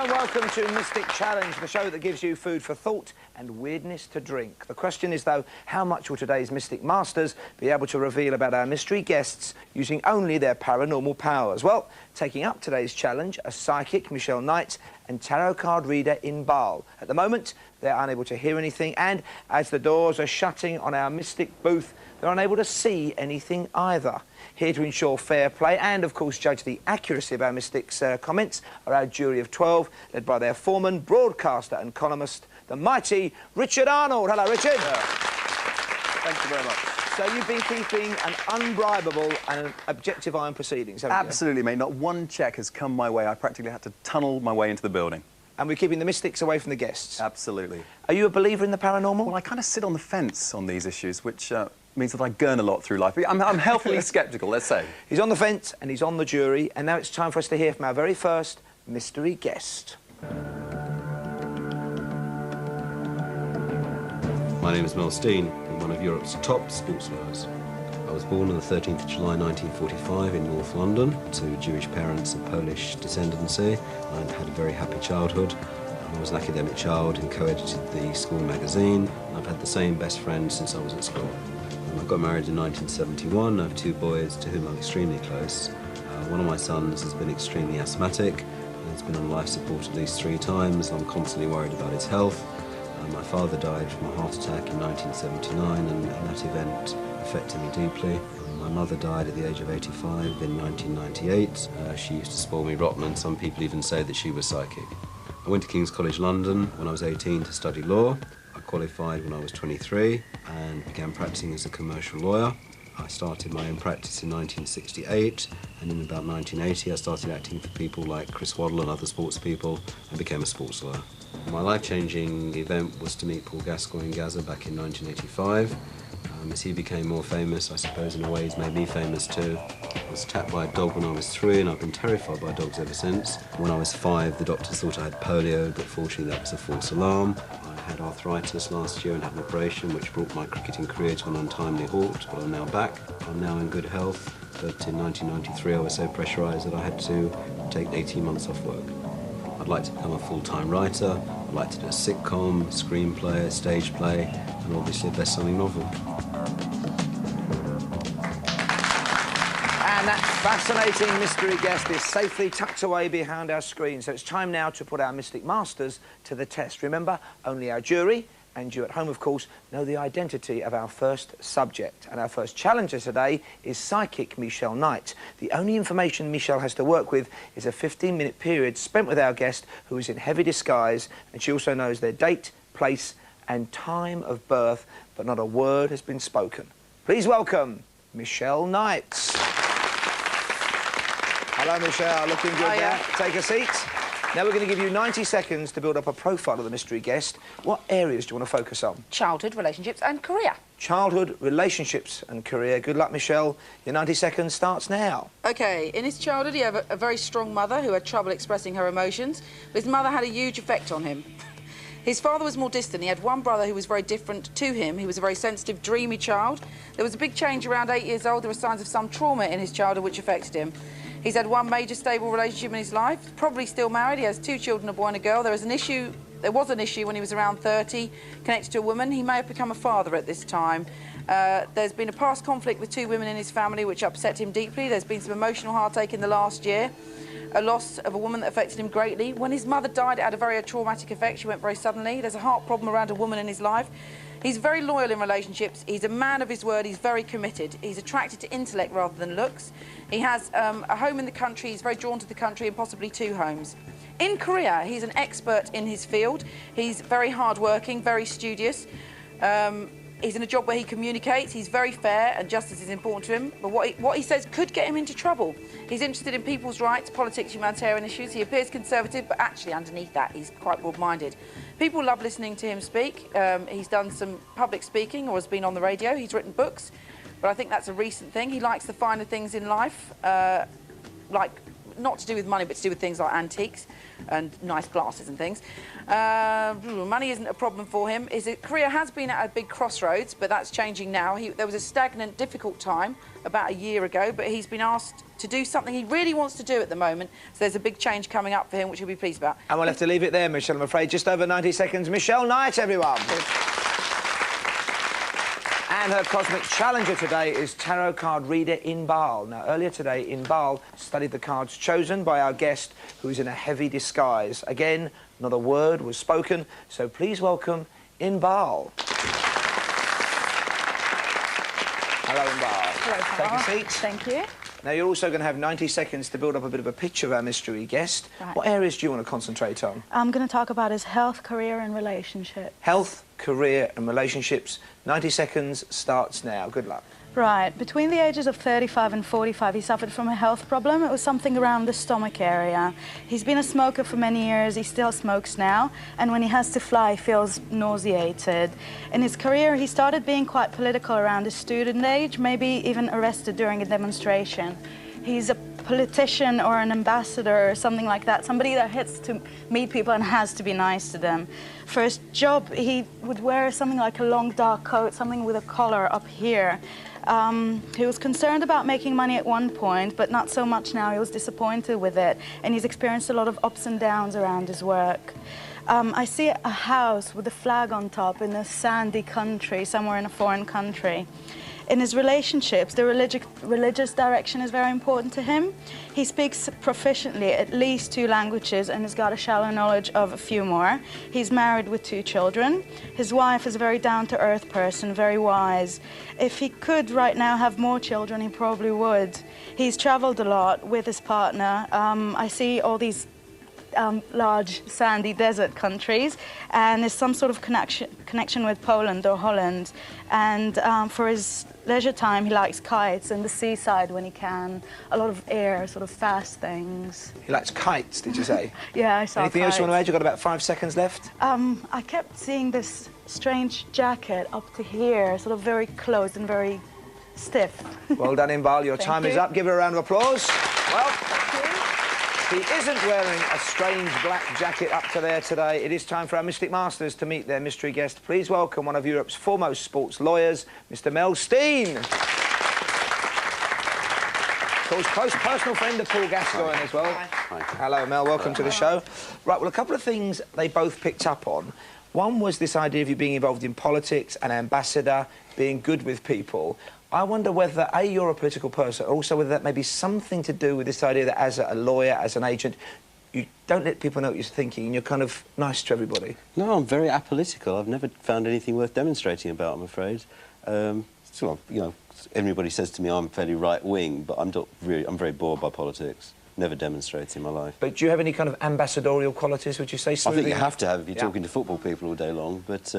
Hello and welcome to Mystic Challenge, the show that gives you food for thought and weirdness to drink. The question is, though, how much will today's Mystic Masters be able to reveal about our mystery guests using only their paranormal powers? Well, taking up today's challenge are psychic Michele Knight and tarot card reader Inbaal. At the moment, they're unable to hear anything, and as the doors are shutting on our Mystic booth, they're unable to see anything either. Here to ensure fair play and, of course, judge the accuracy of our Mystics' comments are our jury of 12, led by their foreman, broadcaster and columnist, the mighty Richard Arnold. Hello, Richard. Thank you very much. So you've been keeping an unbribable and an objective eye on proceedings, haven't you? Absolutely, mate. Not one check has come my way. I practically had to tunnel my way into the building. And we're keeping the Mystics away from the guests? Absolutely. Are you a believer in the paranormal? Well, I kind of sit on the fence on these issues, which means that I gurn a lot through life. I'm healthily sceptical, let's say. He's on the fence and he's on the jury, and now it's time for us to hear from our very first mystery guest. My name is Mel Stein. I'm one of Europe's top sports lawyers. I was born on the 13th of July 1945 in North London to Jewish parents of Polish descendancy. I had a very happy childhood. I was an academic child and co-edited the school magazine. I've had the same best friend since I was at school. I got married in 1971. I have two boys to whom I'm extremely close. One of my sons has been extremely asthmatic and has been on life support at least 3 times. I'm constantly worried about his health. My father died from a heart attack in 1979, and that event affected me deeply. My mother died at the age of 85 in 1998. She used to spoil me rotten, and some people even say that she was psychic. I went to King's College London when I was 18 to study law. I qualified when I was 23 and began practicing as a commercial lawyer. I started my own practice in 1968, and in about 1980 I started acting for people like Chris Waddle and other sports people and became a sports lawyer. My life-changing event was to meet Paul Gascoigne in Gaza back in 1985. As he became more famous, I suppose in a way he's made me famous too. I was attacked by a dog when I was 3, and I've been terrified by dogs ever since. When I was 5, the doctors thought I had polio, but fortunately that was a false alarm. I had arthritis last year and had an operation which brought my cricketing career to an untimely halt, but I'm now back. I'm now in good health, but in 1993 I was so pressurised that I had to take 18 months off work. I'd like to become a full-time writer. I'd like to do a sitcom, a screenplay, a stage play, and obviously a best-selling novel. And that fascinating mystery guest is safely tucked away behind our screen. So it's time now to put our Mystic Masters to the test. Remember, only our jury, and you at home, of course, know the identity of our first subject. And our first challenger today is psychic Michele Knight. The only information Michele has to work with is a 15-minute period spent with our guest, who is in heavy disguise, and she also knows their date, place and time of birth, but not a word has been spoken. Please welcome Michele Knight. Hello, Michele. Looking good there. Take a seat. Now we're going to give you 90 seconds to build up a profile of the mystery guest. What areas do you want to focus on? Childhood, relationships and career. Childhood, relationships and career. Good luck, Michele. Your 90 seconds starts now. OK, in his childhood he had a very strong mother who had trouble expressing her emotions, but his mother had a huge effect on him. His father was more distant. He had one brother who was very different to him. He was a very sensitive, dreamy child. There was a big change around 8 years old. There were signs of some trauma in his childhood which affected him. He's had one major stable relationship in his life, probably still married. He has 2 children, a boy and a girl. There was an issue when he was around 30, connected to a woman. He may have become a father at this time. There's been a past conflict with 2 women in his family which upset him deeply. There's been some emotional heartache in the last year. A loss of a woman that affected him greatly. When his mother died, it had a very traumatic effect. She went very suddenly. There's a heart problem around a woman in his life. He's very loyal in relationships. He's a man of his word. He's very committed. He's attracted to intellect rather than looks. He has a home in the country. He's very drawn to the country and possibly 2 homes. In career, he's an expert in his field. He's very hard-working, very studious. He's in a job where he communicates. He's very fair, and justice is important to him. But what he says could get him into trouble. He's interested in people's rights, politics, humanitarian issues. He appears conservative, but actually underneath that, he's quite broad-minded. People love listening to him speak. He's done some public speaking or has been on the radio. He's written books, but I think that's a recent thing. He likes the finer things in life, like not to do with money, but to do with things like antiques and nice glasses and things. Money isn't a problem for him. His career has been at a big crossroads, but that's changing now. There was a stagnant, difficult time about a year ago, but he's been asked to do something he really wants to do at the moment. So there's a big change coming up for him, which he'll be pleased about. And we'll have to leave it there, Michele, I'm afraid. Just over 90 seconds. Michele Knight, everyone. And her cosmic challenger today is tarot card reader Inbaal. Now, earlier today, Inbaal studied the cards chosen by our guest, who is in a heavy disguise. Again, not a word was spoken, so please welcome Inbaal. Hello, Inbaal. Hello, Take a seat. Thank you. Now, you're also going to have 90 seconds to build up a bit of a picture of our mystery guest. Right. What areas do you want to concentrate on? I'm going to talk about his health, career and relationship. Health, career and relationships. 90 seconds starts now. Good luck. Right. Between the ages of 35 and 45, he suffered from a health problem. It was something around the stomach area. He's been a smoker for many years. He still smokes now. And when he has to fly, he feels nauseated. In his career, he started being quite political around his student age, maybe even arrested during a demonstration. He's a politician or an ambassador or something like that, somebody that hits to meet people and has to be nice to them. For his job, he would wear something like a long dark coat, something with a collar up here. He was concerned about making money at one point, but not so much now. He was disappointed with it, and he's experienced a lot of ups and downs around his work. I see a house with a flag on top in a sandy country, somewhere in a foreign country. In his relationships, the religious direction is very important to him. He speaks proficiently at least 2 languages and has got a shallow knowledge of a few more. He's married with 2 children. His wife is a very down-to-earth person, very wise. If he could right now have more children, he probably would. He's traveled a lot with his partner. I see all these large sandy desert countries, and there's some sort of connection with Poland or Holland. And for his leisure time, he likes kites and the seaside when he can. A lot of air, sort of fast things. He likes kites, did you say? Yeah, I saw Anything kites. else you want to add? You've got about 5 seconds left. I kept seeing this strange jacket up to here, sort of very closed and very stiff. Well done, Inbaal. Your time is up. Give her a round of applause. Well, he isn't wearing a strange black jacket up to there today. It is time for our Mystic Masters to meet their mystery guest. Please welcome one of Europe's foremost sports lawyers, Mr. Mel Stein. Of course, close personal friend of Paul Gascoigne as well. Hi. Hello, Mel. Welcome to the show. Right, well, a couple of things they both picked up on. One was this idea of you being involved in politics, an ambassador, being good with people. I wonder whether, A, you're a political person, also whether that may be something to do with this idea that as a lawyer, as an agent, you don't let people know what you're thinking and you're kind of nice to everybody. No, I'm very apolitical. I've never found anything worth demonstrating about, I'm afraid. So, you know, everybody says to me I'm fairly right-wing, but I'm very bored by politics. Never demonstrated in my life. But do you have any kind of ambassadorial qualities, would you say? I think you have to have if you're Yeah. talking to football people all day long, but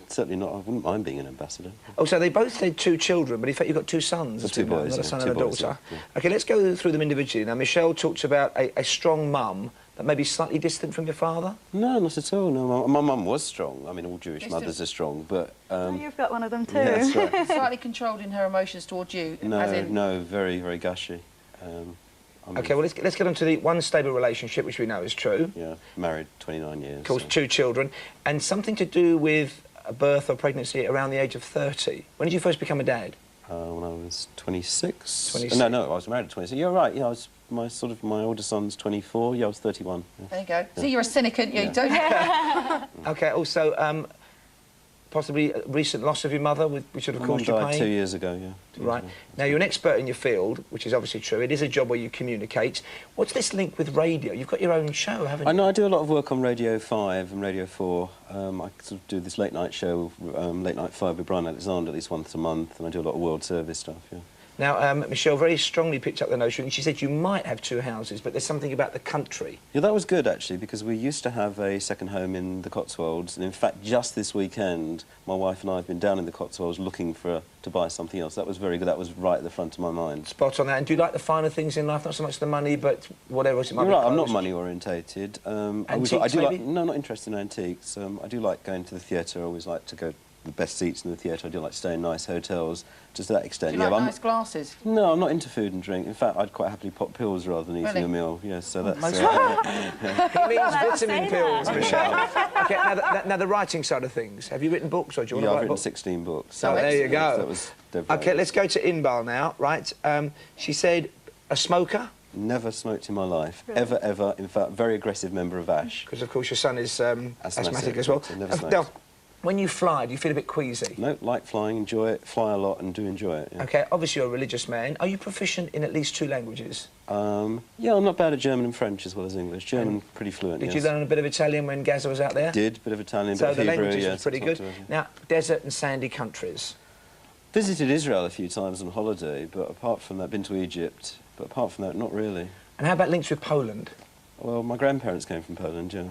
certainly not. I wouldn't mind being an ambassador. Oh, so they both said 2 children, but in fact you've got 2 sons. Got 2 boys, Another yeah, son 2 and a boys, daughter. yeah. OK, let's go through them individually. Now, Michele talks about a strong mum that may be slightly distant from your father. No, not at all. No, my mum was strong. I mean, all Jewish It's mothers are strong, but... Oh, you've got one of them too. Yeah, that's right. Slightly controlled in her emotions towards you. as in... No, very, very gushy. OK, well, let's get on to the one stable relationship, which we know is true. Yeah, married 29 years. Of course, so. 2 children. And something to do with a birth or pregnancy around the age of 30. When did you first become a dad? When I was 26. 26. No, I was married at 26. You're right, yeah, my older son's 24. Yeah, I was 31. Yeah. There you go. See, you're a cynic, aren't you? Yeah. Don't OK, also, possibly a recent loss of your mother, which should have My mum caused you died pain? 2 years ago, yeah. 2 years Right. ago. Now, you're an expert in your field, which is obviously true. It is a job where you communicate. What's this link with radio? You've got your own show, haven't you? I know, I do a lot of work on Radio 5 and Radio 4. I sort of do this late-night show, Late Night 5 with Brian Alexander, at least once a month, and I do a lot of World Service stuff, yeah. Now, Michele very strongly picked up the notion, and she said you might have 2 houses, but there's something about the country. Yeah, that was good, actually, because we used to have a second home in the Cotswolds, and in fact, just this weekend, my wife and I have been down in the Cotswolds looking to buy something else. That was very good. That was right at the front of my mind. Spot on that. And do you like the finer things in life? Not so much the money, but whatever else it might You're be. right, I'm not clothes? money-orientated. Antiques, I do maybe? no, not interested in antiques. I do like going to the theatre. I always like to go the best seats in the theatre. I do like staying in nice hotels, just to that extent. Do you like but nice glasses? No, I'm not into food and drink. In fact, I'd quite happily pop pills rather than eating Really? a meal. Yes, so that's... He means vitamin pills, that. Michelle. OK, now the writing side of things. Have you written books, or do you want to I've write written books? 16 books. So there you go. That was OK, let's go to Inbaal now, right? She said, a smoker? Never smoked in my life, ever, ever. In fact, very aggressive member of ASH. Because, of course, your son is asthmatic as well. So never smoked. Now, when you fly, do you feel a bit queasy? No, like flying, enjoy it, fly a lot and do enjoy it. Yeah. OK, obviously you're a religious man. Are you proficient in at least 2 languages? Yeah, I'm not bad at German and French as well as English. German, pretty fluent, Did yes. you learn a bit of Italian when Gaza was out there? Did, bit of Italian, So bit the of Hebrew, languages yeah. was pretty good. Now, desert and sandy countries. Visited Israel a few times on holiday, but apart from that, been to Egypt, but apart from that, not really. And how about links with Poland? Well, my grandparents came from Poland, yeah.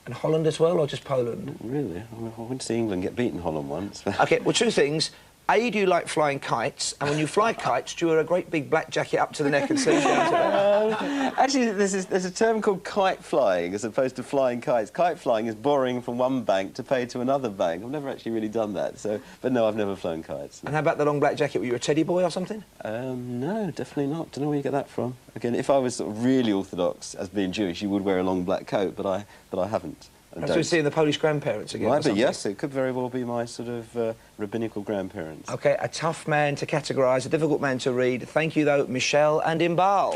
And Holland as well, or just Poland? Not really. I went to see England get beaten Holland once. OK, well, 2 things. A, do you like flying kites? And when you fly kites, do you wear a great big black jacket up to the neck and sleeves down to the... Actually, there's a term called kite flying as opposed to flying kites. Kite flying is borrowing from one bank to pay to another bank. I've never actually really done that, so... But no, I've never flown kites. And how about the long black jacket? Were you a teddy boy or something? No, definitely not. Don't know where you get that from. Again, if I was sort of really orthodox as being Jewish, you would wear a long black coat, but I haven't. Perhaps we're seeing the Polish grandparents again. Might be, yes. It could very well be my sort of rabbinical grandparents. OK, a tough man to categorise, a difficult man to read. Thank you, though, Michelle and Inbaal.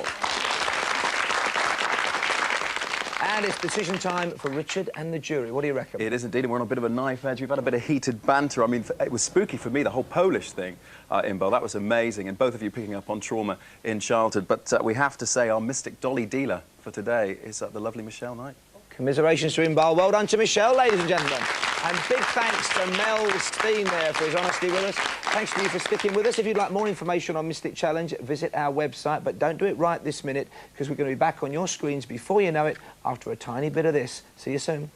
And it's decision time for Richard and the jury. What do you reckon? It is indeed, and we're on a bit of a knife edge. We've had a bit of heated banter. I mean, it was spooky for me, the whole Polish thing, Inbaal. That was amazing, and both of you picking up on trauma in childhood. But we have to say our mystic dolly dealer for today is the lovely Michele Knight. Commiserations to Inbaal. Well done to Michelle, ladies and gentlemen. And big thanks to Mel Stein there for his honesty with us. Thanks to you for sticking with us. If you'd like more information on Mystic Challenge, visit our website. But don't do it right this minute, because we're going to be back on your screens before you know it after a tiny bit of this. See you soon.